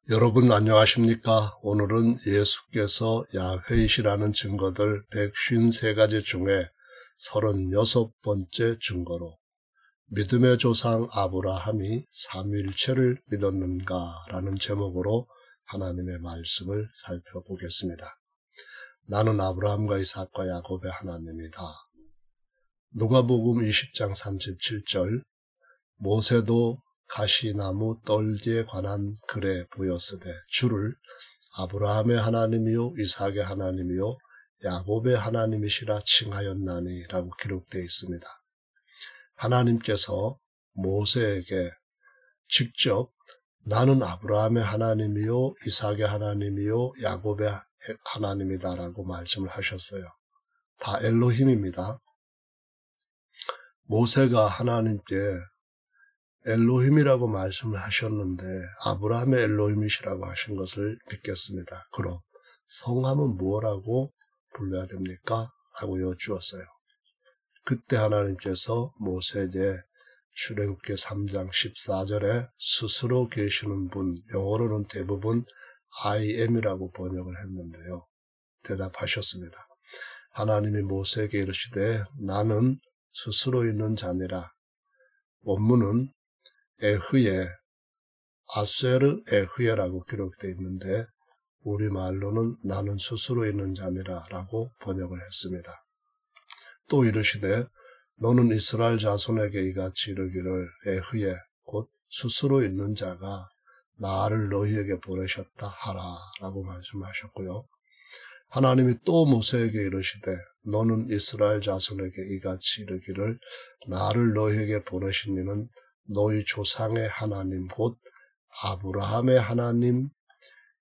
여러분 안녕하십니까? 오늘은 예수께서 야훼이시라는 증거들 153가지 중에 36번째 증거로 믿음의 조상 아브라함이 삼위일체를 믿었는가 라는 제목으로 하나님의 말씀을 살펴보겠습니다. 나는 아브라함과 이삭과 야곱의 하나님이다. 누가복음 20장 37절 모세도 가시나무 떨기에 관한 글에 보였으되 주를 아브라함의 하나님이요 이삭의 하나님이요 야곱의 하나님이시라 칭하였나니 라고 기록되어 있습니다. 하나님께서 모세에게 직접 나는 아브라함의 하나님이요 이삭의 하나님이요 야곱의 하나님이다 라고 말씀을 하셨어요. 다 엘로힘입니다. 모세가 하나님께 엘로힘이라고 말씀을 하셨는데 아브라함의 엘로힘이시라고 하신 것을 믿겠습니다. 그럼 성함은 뭐라고 불러야 됩니까? 라고 여쭈었어요. 그때 하나님께서 모세에게 출애굽기 3장 14절에 스스로 계시는 분, 영어로는 대부분 I am이라고 번역을 했는데요. 대답하셨습니다. 하나님이 모세에게 이르시되 나는 스스로 있는 자니라. 원문은 에흐예, 아세르 에흐예라고 기록되어 있는데 우리말로는 나는 스스로 있는 자니라 라고 번역을 했습니다. 또 이르시되 너는 이스라엘 자손에게 이같이 이르기를 에흐예 곧 스스로 있는 자가 나를 너희에게 보내셨다 하라 라고 말씀하셨고요. 하나님이 또 모세에게 이르시되 너는 이스라엘 자손에게 이같이 이르기를 나를 너희에게 보내신 이는 너희 조상의 하나님 곧 아브라함의 하나님,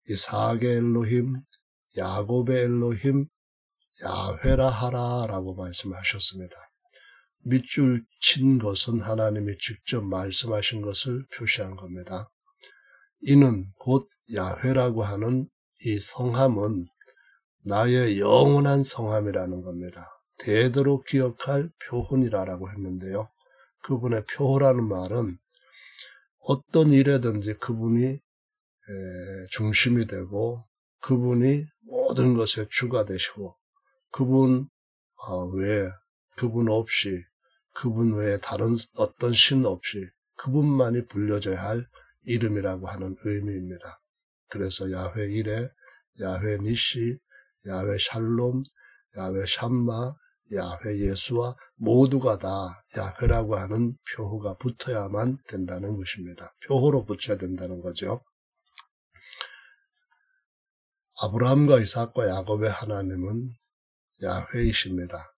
이삭의 엘로힘, 야곱의 엘로힘, 야훼라 하라 라고 말씀하셨습니다. 밑줄 친 것은 하나님이 직접 말씀하신 것을 표시한 겁니다. 이는 곧 야훼라고 하는 이 성함은 나의 영원한 성함이라는 겁니다. 대대로 기억할 표훈이라고 했는데요. 그분의 표호라는 말은 어떤 일에든지 그분이 중심이 되고 그분이 모든 것에 주가 되시고 그분 외에 그분 없이 그분 외에 다른 어떤 신 없이 그분만이 불려져야 할 이름이라고 하는 의미입니다. 그래서 야훼 이레, 야훼 니시, 야훼 샬롬, 야훼 샴마, 야훼 예수와 모두가 다 야훼라고 하는 표호가 붙어야만 된다는 것입니다. 표호로 붙여야 된다는 거죠. 아브라함과 이삭과 야곱의 하나님은 야훼이십니다.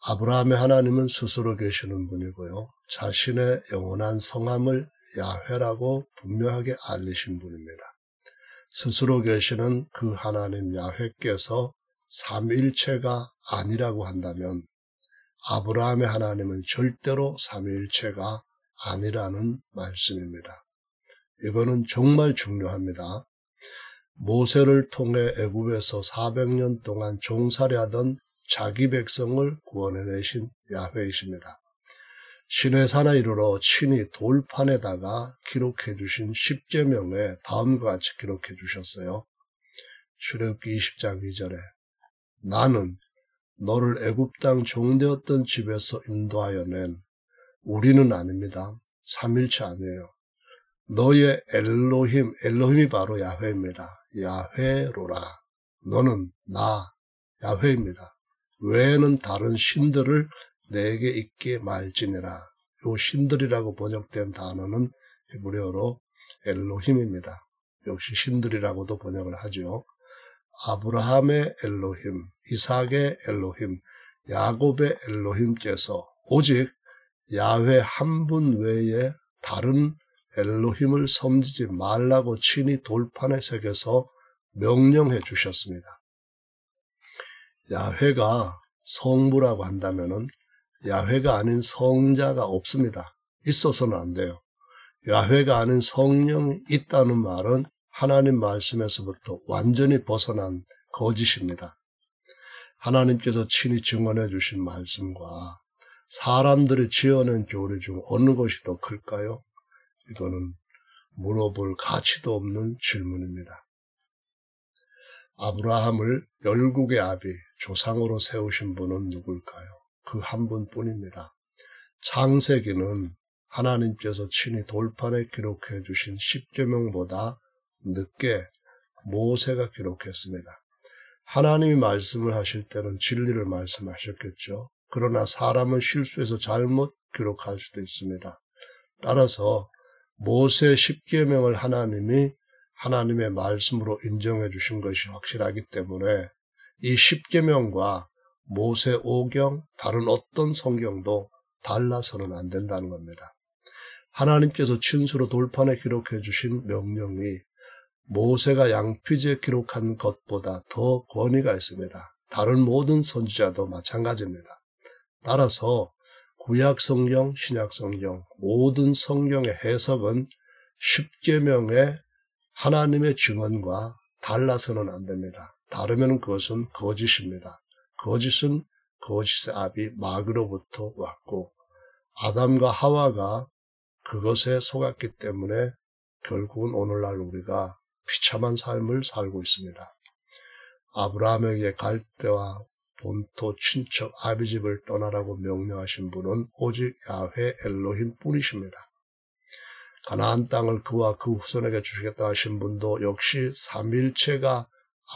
아브라함의 하나님은 스스로 계시는 분이고요. 자신의 영원한 성함을 야훼라고 분명하게 알리신 분입니다. 스스로 계시는 그 하나님 야훼께서 삼위일체가 아니라고 한다면 아브라함의 하나님은 절대로 삼위일체가 아니라는 말씀입니다. 이거는 정말 중요합니다. 모세를 통해 애굽에서 400년 동안 종살이하던 자기 백성을 구원해내신 야훼이십니다. 시내산에 이르러 친히 돌판에다가 기록해 주신 10계명에 다음과 같이 기록해 주셨어요. 출애굽기 20장 2절에 나는 너를 애굽 땅 종되었던 집에서 인도하여 낸 우리는 아닙니다. 삼일체 아니에요. 너의 엘로힘, 엘로힘이 바로 야훼입니다. 야훼로라. 너는 나 야훼입니다. 외에는 다른 신들을 내게 있게 말지니라. 요 신들이라고 번역된 단어는 히브리어로 엘로힘입니다. 역시 신들이라고도 번역을 하죠. 아브라함의 엘로힘, 이삭의 엘로힘, 야곱의 엘로힘께서 오직 야훼 한 분 외에 다른 엘로힘을 섬기지 말라고 친히 돌판에 새겨서 명령해 주셨습니다. 야훼가 성부라고 한다면은 야훼가 아닌 성자가 없습니다. 있어서는 안 돼요. 야훼가 아닌 성령이 있다는 말은 하나님 말씀에서부터 완전히 벗어난 거짓입니다. 하나님께서 친히 증언해 주신 말씀과 사람들이 지어낸 교리 중 어느 것이 더 클까요? 이거는 물어볼 가치도 없는 질문입니다. 아브라함을 열국의 아비, 조상으로 세우신 분은 누굴까요? 그 한 분뿐입니다. 창세기는 하나님께서 친히 돌판에 기록해 주신 10계명보다 늦게 모세가 기록했습니다. 하나님이 말씀을 하실 때는 진리를 말씀하셨겠죠. 그러나 사람은 실수해서 잘못 기록할 수도 있습니다. 따라서 모세 10계명을 하나님이 하나님의 말씀으로 인정해 주신 것이 확실하기 때문에 이 10계명과 모세 5경, 다른 어떤 성경도 달라서는 안 된다는 겁니다. 하나님께서 친수로 돌판에 기록해 주신 명령이 모세가 양피지에 기록한 것보다 더 권위가 있습니다. 다른 모든 선지자도 마찬가지입니다. 따라서 구약 성경, 신약 성경, 모든 성경의 해석은 10계명의 하나님의 증언과 달라서는 안 됩니다. 다르면 그것은 거짓입니다. 거짓은 거짓의 아비 마귀로부터 왔고 아담과 하와가 그것에 속았기 때문에 결국은 오늘날 우리가 비참한 삶을 살고 있습니다. 아브라함에게 갈대와 본토, 친척, 아비집을 떠나라고 명령하신 분은 오직 야훼 엘로힘 뿐이십니다. 가나안 땅을 그와 그 후손에게 주시겠다 하신 분도 역시 삼일체가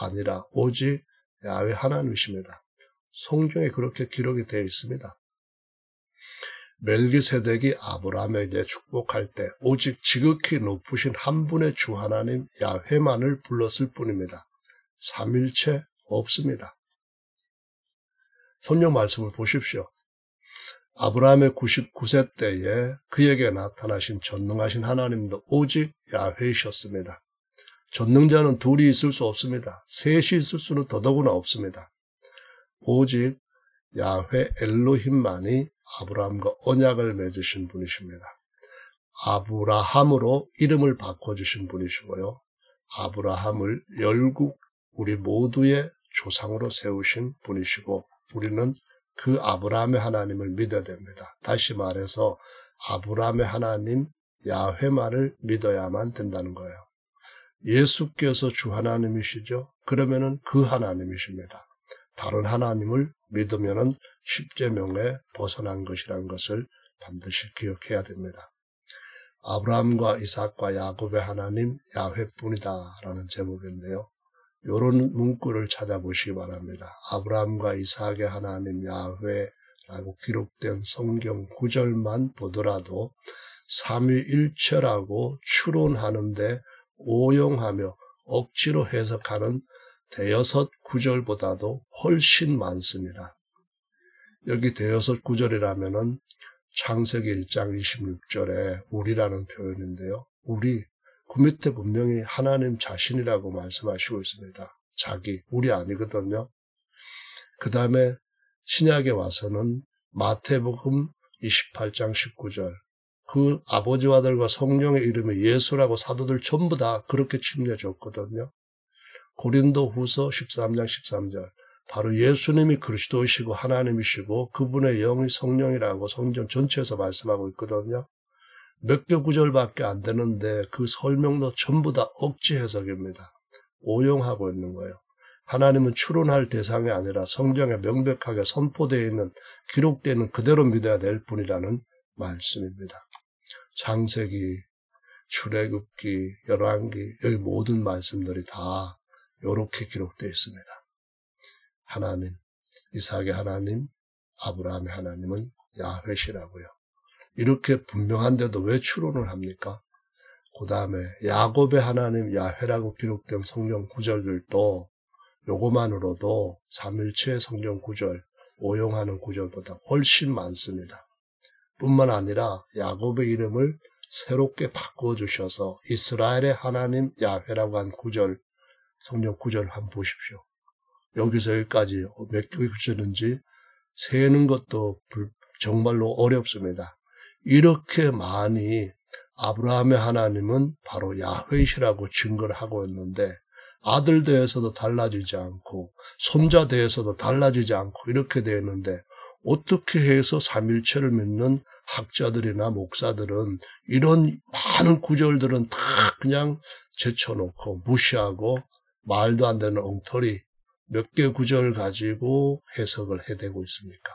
아니라 오직 야훼 하나님이십니다. 성경에 그렇게 기록이 되어 있습니다. 멜기세덱이 아브라함에게 축복할 때 오직 지극히 높으신 한 분의 주 하나님 야훼만을 불렀을 뿐입니다. 삼일체 없습니다. 성경 말씀을 보십시오. 아브라함의 99세 때에 그에게 나타나신 전능하신 하나님도 오직 야훼이셨습니다. 전능자는 둘이 있을 수 없습니다. 셋이 있을 수는 더더구나 없습니다. 오직 야훼 엘로힘만이 아브라함과 언약을 맺으신 분이십니다. 아브라함으로 이름을 바꿔주신 분이시고요. 아브라함을 열국 우리 모두의 조상으로 세우신 분이시고 우리는 그 아브라함의 하나님을 믿어야 됩니다. 다시 말해서 아브라함의 하나님 야훼만을 믿어야만 된다는 거예요. 예수께서 주 하나님이시죠? 그러면은 그 하나님이십니다. 다른 하나님을 믿으면은 십계명에 벗어난 것이라는 것을 반드시 기억해야 됩니다. 아브라함과 이삭과 야곱의 하나님 야훼뿐이다라는 제목인데요. 이런 문구를 찾아보시기 바랍니다. 아브라함과 이삭의 하나님 야훼라고 기록된 성경 구절만 보더라도 삼위일체라고 추론하는데 오용하며 억지로 해석하는 대여섯 구절보다도 훨씬 많습니다. 여기 대여섯 구절이라면은 창세기 1장 26절에 우리라는 표현인데요. 우리, 그 밑에 분명히 하나님 자신이라고 말씀하시고 있습니다. 자기, 우리 아니거든요. 그 다음에 신약에 와서는 마태복음 28장 19절, 그 아버지와 아들과 성령의 이름에 예수라고 사도들 전부 다 그렇게 칭해줬거든요. 고린도 후서 13장 13절, 바로 예수님이 그리스도이시고 하나님이시고 그분의 영이 성령이라고 성경 전체에서 말씀하고 있거든요. 몇 개 구절밖에 안 되는데 그 설명도 전부 다 억지 해석입니다. 오용하고 있는 거예요. 하나님은 추론할 대상이 아니라 성경에 명백하게 선포되어 있는, 기록되어 있는 그대로 믿어야 될 뿐이라는 말씀입니다. 창세기, 출애굽기, 열왕기, 여기 모든 말씀들이 다 이렇게 기록되어 있습니다. 하나님, 이삭의 하나님, 아브라함의 하나님은 야훼시라고요. 이렇게 분명한데도 왜 추론을 합니까? 그 다음에 야곱의 하나님 야훼라고 기록된 성경 구절들도 요거만으로도 삼일체의 성경 구절, 오용하는 구절보다 훨씬 많습니다. 뿐만 아니라 야곱의 이름을 새롭게 바꿔주셔서 이스라엘의 하나님 야훼라고 한 구절, 성경 구절 한번 보십시오. 여기서 여기까지 몇 개 구절인지 세는 것도 정말로 어렵습니다. 이렇게 많이 아브라함의 하나님은 바로 야훼이시라고 증거를 하고 있는데 아들 대해서도 달라지지 않고 손자 대해서도 달라지지 않고 이렇게 되어 있는데 어떻게 해서 삼일체를 믿는 학자들이나 목사들은 이런 많은 구절들은 다 그냥 제쳐놓고 무시하고 말도 안 되는 엉터리 몇 개 구절 가지고 해석을 해대고 있습니까?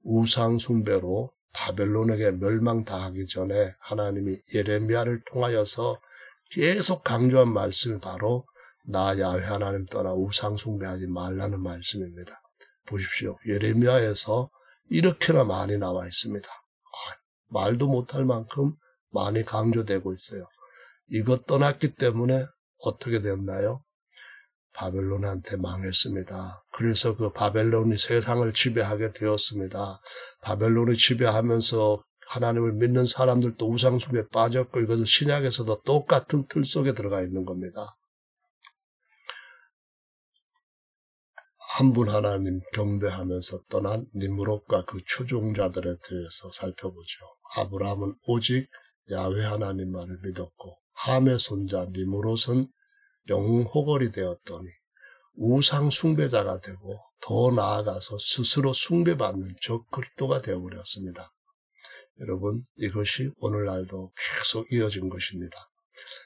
우상 숭배로 바벨론에게 멸망당하기 전에 하나님이 예레미야를 통하여서 계속 강조한 말씀이 바로 나 야훼 하나님 떠나 우상 숭배하지 말라는 말씀입니다. 보십시오. 예레미야에서 이렇게나 많이 나와 있습니다. 말도 못할 만큼 많이 강조되고 있어요. 이것 떠났기 때문에 어떻게 됐나요? 바벨론한테 망했습니다. 그래서 그 바벨론이 세상을 지배하게 되었습니다. 바벨론이 지배하면서 하나님을 믿는 사람들도 우상숭배에 빠졌고 이것은 신약에서도 똑같은 틀 속에 들어가 있는 겁니다. 한 분 하나님 경배하면서 떠난 니므롯과 그 추종자들에 대해서 살펴보죠. 아브라함은 오직 야훼 하나님만을 믿었고 함의 손자 니므롯은 영호걸이 되었더니 우상 숭배자가 되고 더 나아가서 스스로 숭배받는 적그리스도가 되어버렸습니다. 여러분, 이것이 오늘날도 계속 이어진 것입니다.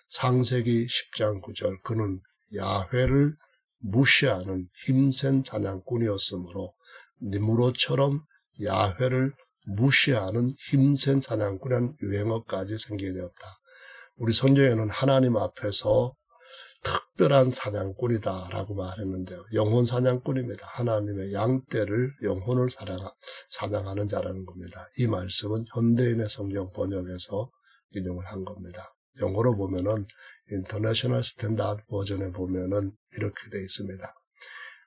창세기 10장 9절 그는 야훼를 무시하는 힘센 사냥꾼이었으므로 니므롯처럼 야훼를 무시하는 힘센 사냥꾼이라는 유행어까지 생기게 되었다. 우리 선조에는 하나님 앞에서 특별한 사냥꾼이다라고 말했는데요. 영혼 사냥꾼입니다. 하나님의 양떼를 영혼을 사냥하는 자라는 겁니다. 이 말씀은 현대인의 성경 번역에서 인용을 한 겁니다. 영어로 보면은 인터내셔널 스탠다드 버전에 보면은 이렇게 되어 있습니다.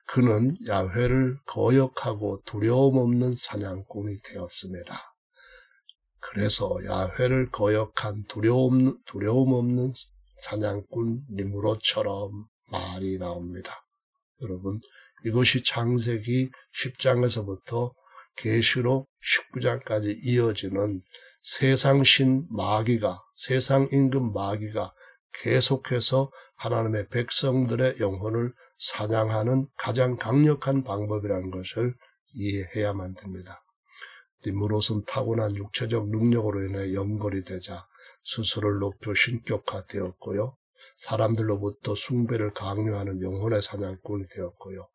그는 야훼를 거역하고 두려움 없는 사냥꾼이 되었습니다. 그래서 야훼를 거역한 두려움 없는 사냥꾼 니므롯처럼 말이 나옵니다. 여러분, 이것이 창세기 10장에서부터 계시록 19장까지 이어지는 세상신 마귀가, 세상 임금 마귀가 계속해서 하나님의 백성들의 영혼을 사냥하는 가장 강력한 방법이라는 것을 이해해야만 됩니다. 니므롯은 타고난 육체적 능력으로 인해 영걸이 되자 스스로를 높여 신격화되었고요. 사람들로부터 숭배를 강요하는 영혼의 사냥꾼이 되었고요.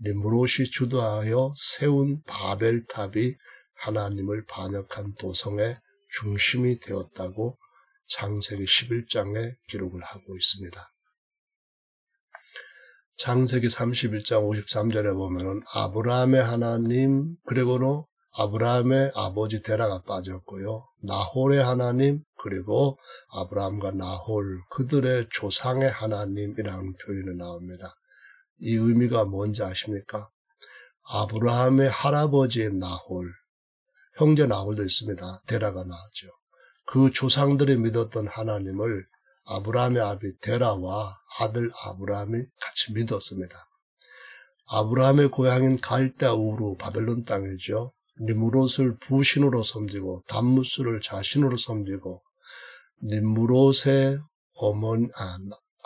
니므롯이 주도하여 세운 바벨탑이 하나님을 반역한 도성의 중심이 되었다고 창세기 11장에 기록을 하고 있습니다. 창세기 31장 53절에 보면은 아브라함의 하나님 그리고는 아브라함의 아버지 데라가 빠졌고요. 나홀의 하나님 그리고 아브라함과 나홀 그들의 조상의 하나님이라는 표현이 나옵니다. 이 의미가 뭔지 아십니까? 아브라함의 할아버지의 나홀, 형제 나홀도 있습니다. 데라가 나왔죠. 그 조상들이 믿었던 하나님을 아브라함의 아비 데라와 아들 아브라함이 같이 믿었습니다. 아브라함의 고향인 갈대아 우르 바벨론 땅이죠. 니므롯을 부신으로 섬기고 담무스를 자신으로 섬기고 니므롯의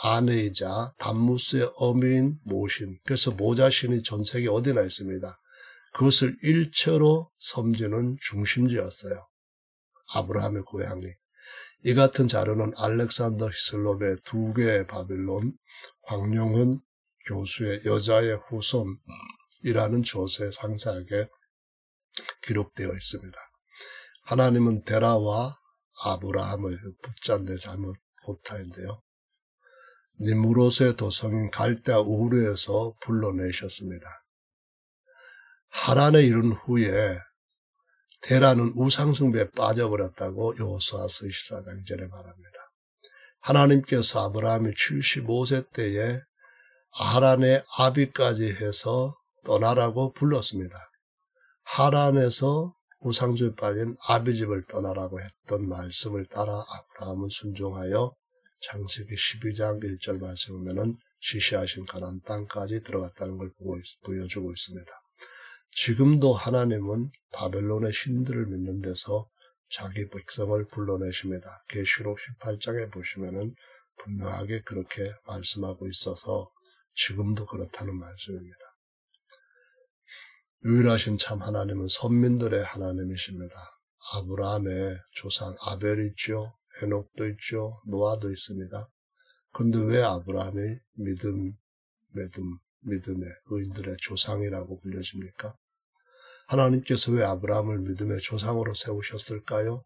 아내이자 담무스의 어미인 모신, 그래서 모자신이 전 세계 어디나 있습니다. 그것을 일체로 섬기는 중심지였어요. 아브라함의 고향이. 이 같은 자료는 알렉산더 히슬롭의 2개의 바빌론, 황영훈 교수의 여자의 후손이라는 저서에 상세하게 기록되어 있습니다. 하나님은 데라와 아브라함을 붙잡는데 잘못 못하인데요. 니므롯의 도성인 갈대아 우르에서 불러내셨습니다. 하란에 이른 후에 데라는 우상숭배에 빠져버렸다고 여호수아서 24장 2절에 말합니다. 하나님께서 아브라함이 75세 때에 하란의 아비까지 해서 떠나라고 불렀습니다. 하란에서 우상숭배에 빠진 아비집을 떠나라고 했던 말씀을 따라 아브라함은 순종하여 창세기 12장 1절 말씀을 보면은 지시하신 가나안 땅까지 들어갔다는 걸 보여주고 있습니다. 지금도 하나님은 바벨론의 신들을 믿는 데서 자기 백성을 불러내십니다. 계시록 18장에 보시면은 분명하게 그렇게 말씀하고 있어서 지금도 그렇다는 말씀입니다. 유일하신 참 하나님은 선민들의 하나님이십니다. 아브라함의 조상 아벨이 있죠. 에녹도 있죠. 노아도 있습니다. 그런데 왜 아브라함이 믿음의 의인들의 조상이라고 불려집니까? 하나님께서 왜 아브라함을 믿음의 조상으로 세우셨을까요?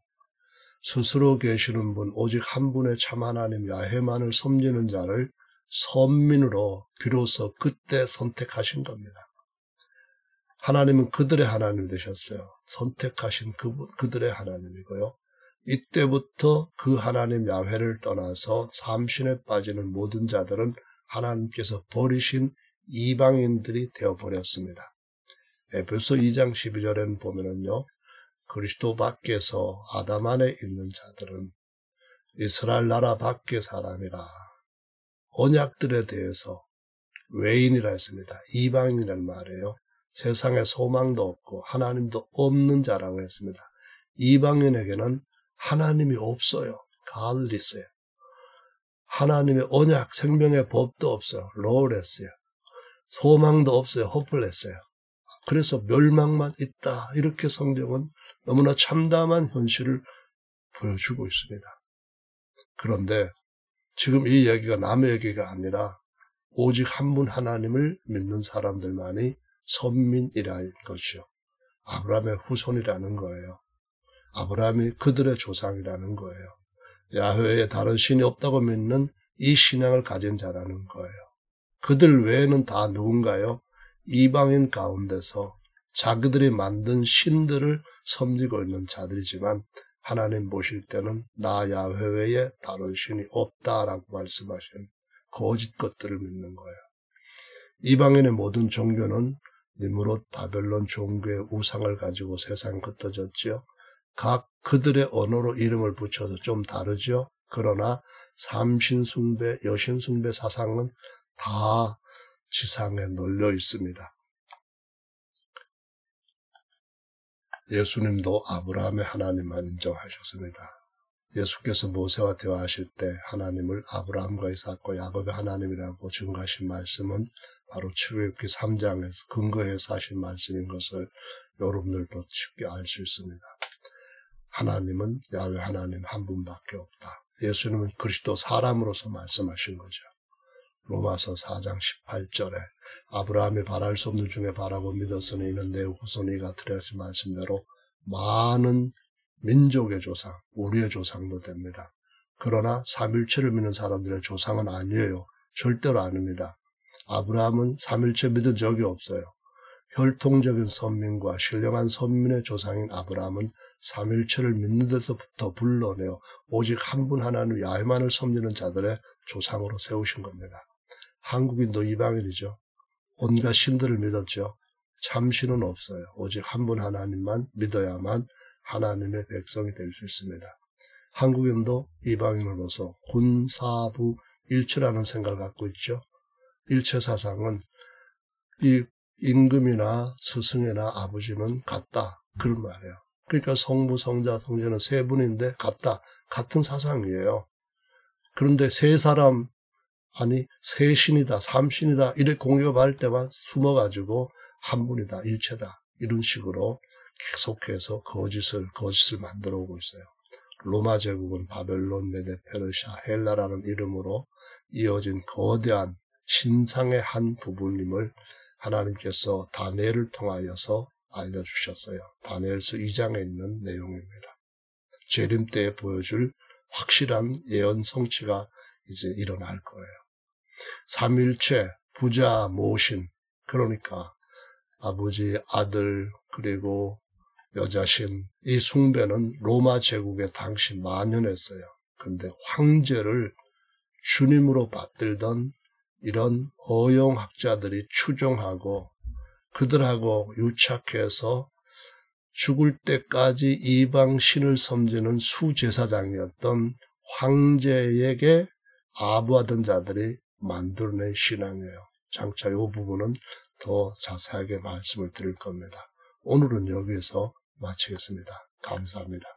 스스로 계시는 분, 오직 한 분의 참 하나님 야훼만을 섬기는 자를 선민으로 비로소 그때 선택하신 겁니다. 하나님은 그들의 하나님 되셨어요. 선택하신 그들의 하나님이고요. 이때부터 그 하나님 야훼를 떠나서 삼신에 빠지는 모든 자들은 하나님께서 버리신 이방인들이 되어버렸습니다. 에베소 2장 12절에는 보면은요. 그리스도 밖에서 아담 안에 있는 자들은 이스라엘 나라 밖의 사람이라 언약들에 대해서 외인이라 했습니다. 이방인이라는 말이에요. 세상에 소망도 없고 하나님도 없는 자라고 했습니다. 이방인에게는 하나님이 없어요. 갈리스예요. 하나님의 언약, 생명의 법도 없어요. 로레스예요. 소망도 없어요. 호플레스예요. 그래서 멸망만 있다. 이렇게 성경은 너무나 참담한 현실을 보여주고 있습니다. 그런데 지금 이 얘기가 남의 얘기가 아니라 오직 한 분 하나님을 믿는 사람들만이 선민이라는 것이요. 아브라함의 후손이라는 거예요. 아브라함이 그들의 조상이라는 거예요. 야훼에 다른 신이 없다고 믿는 이 신앙을 가진 자라는 거예요. 그들 외에는 다 누군가요? 이방인 가운데서 자기들이 만든 신들을 섬기고 있는 자들이지만 하나님 보실 때는 나 야훼 외에 다른 신이 없다라고 말씀하신 거짓 것들을 믿는 거예요. 이방인의 모든 종교는 니므롯 바벨론 종교의 우상을 가지고 세상에 흩어졌지요. 각 그들의 언어로 이름을 붙여서 좀 다르죠. 그러나 삼신숭배, 여신숭배 사상은 다 지상에 널려 있습니다. 예수님도 아브라함의 하나님만 인정하셨습니다. 예수께서 모세와 대화하실 때 하나님을 아브라함과 이삭과 야곱의 하나님이라고 증거하신 말씀은 바로 출애굽기 3장에서 근거해서 하신 말씀인 것을 여러분들도 쉽게 알 수 있습니다. 하나님은 야훼 하나님 한 분밖에 없다. 예수님은 그리스도 사람으로서 말씀하신 거죠. 로마서 4장 18절에 아브라함이 바랄 수 없는 중에 바라고 믿었으니 이는 내 후손이 같으리라 하신 말씀대로 많은 민족의 조상, 우리의 조상도 됩니다. 그러나 삼일체를 믿는 사람들의 조상은 아니에요. 절대로 아닙니다. 아브라함은 삼일체 믿은 적이 없어요. 혈통적인 선민과 신령한 선민의 조상인 아브라함은 삼일체를 믿는 데서부터 불러내어 오직 한 분 하나님 야훼만을 섬기는 자들의 조상으로 세우신 겁니다. 한국인도 이방인이죠. 온갖 신들을 믿었죠. 참신은 없어요. 오직 한 분 하나님만 믿어야만 하나님의 백성이 될 수 있습니다. 한국인도 이방인으로서 군사부 일체라는 생각을 갖고 있죠. 일체 사상은 이 임금이나 스승이나 아버지는 같다. 그런 말이에요. 그러니까 성부, 성자, 성자는 세 분인데 같다. 같은 사상이에요. 그런데 세 사람, 아니 세 신이다, 삼신이다 이렇게 공격할 때만 숨어가지고 한 분이다, 일체다 이런 식으로 계속해서 거짓을 만들어 오고 있어요. 로마 제국은 바벨론, 메데, 페르시아, 헬라라는 이름으로 이어진 거대한 신상의 한 부분임을 하나님께서 다니엘을 통하여서 알려주셨어요. 다니엘서 2장에 있는 내용입니다. 재림 때에 보여줄 확실한 예언 성취가 이제 일어날 거예요. 삼일체, 부자, 모신, 그러니까 아버지, 아들, 그리고 여자신, 이 숭배는 로마 제국에 당시 만연했어요. 그런데 황제를 주님으로 받들던 이런 어용학자들이 추종하고 그들하고 유착해서 죽을 때까지 이방 신을 섬기는 수제사장이었던 황제에게 아부하던 자들이 만들어낸 신앙이에요. 장차 이 부분은 더 자세하게 말씀을 드릴 겁니다. 오늘은 여기서 마치겠습니다. 감사합니다.